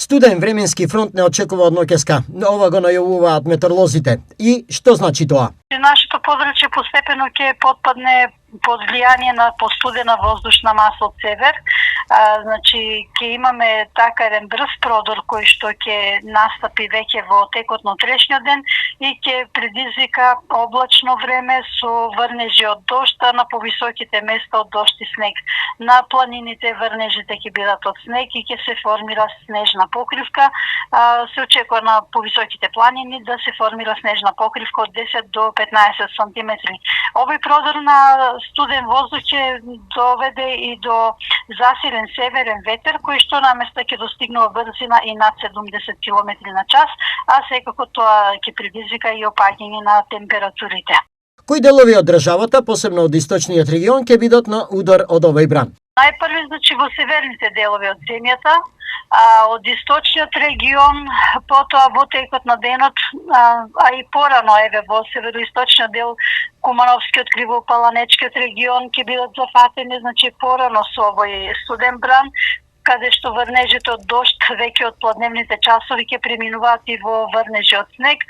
Студен временски фронт не очекува од ноќеска. Ова го најавуваат метеоролозите. И што значи тоа? Нашето подрачје постепено ќе потпадне под влијание на постудена воздушна маса од север. Значи, ќе имаме така еден брз продор кој што ќе настапи веќе во текот на утрешниот ден и ќе предизвика облачно време со врнежи од дожд, а на повисоките места од дожд и снег. На планините врнежите ќе бидат од снег и ќе се формира снежна покривка. Се очекува на повисоките планини да се формира снежна покривка од 10 до 15 сантиметри. Овој продор на студен воздух ќе доведе и до засилен северен ветер, кој што на места ќе достигнува брзина и над 70 км на час, а секако тоа ќе предизвика и опаѓање на температурите. Кои делови од државата, посебно од источниот регион, ќе бидат на удар од овој бран? Најпрви, значи, во северните делови од земјата, од источниот регион, потоа во текот на денот, а и порано, во североисточниот дел, Кумановскиот, Кривопаланечкиот регион ќе бидат зафатени, значи, порано со овој студен бран, каде што врнежите од дожд веќе од пладневните часови ќе преминуваат и во врнежи од снег.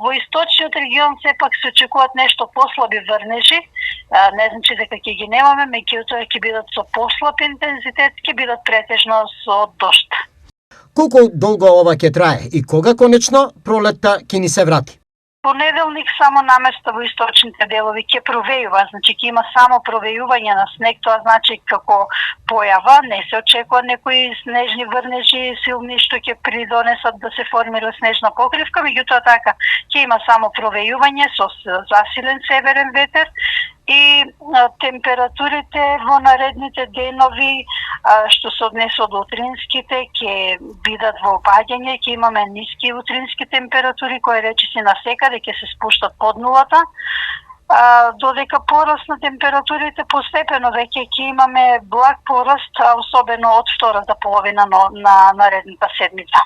Во источниот регион сепак се очекуваат нешто послаби врнежи, не значи дека ќе ги немаме, меѓутоа ќе бидат со послаб интензитет, ќе бидат претежно со дожд. Колку долго ова ќе трае и кога конечно пролетта ќе ни се врати? Понеделник само наместа во источните делови ќе провејува, значи ќе има само провејување на снег, тоа значи како појава, не се очекува некои снежни врнежи силни што ќе придонесат да се формира снежна покривка, меѓутоа така ќе има само провејување со засилен северен ветер и температурите во наредните денови што се однесува до утринските ќе бидат во опаѓање, ќе имаме ниски утрински температури кои речиси насекаде ќе се спуштат под нулата, додека пораст на температурите постепено веќе ќе имаме благ пораст, особено од втората половина на наредната седмица.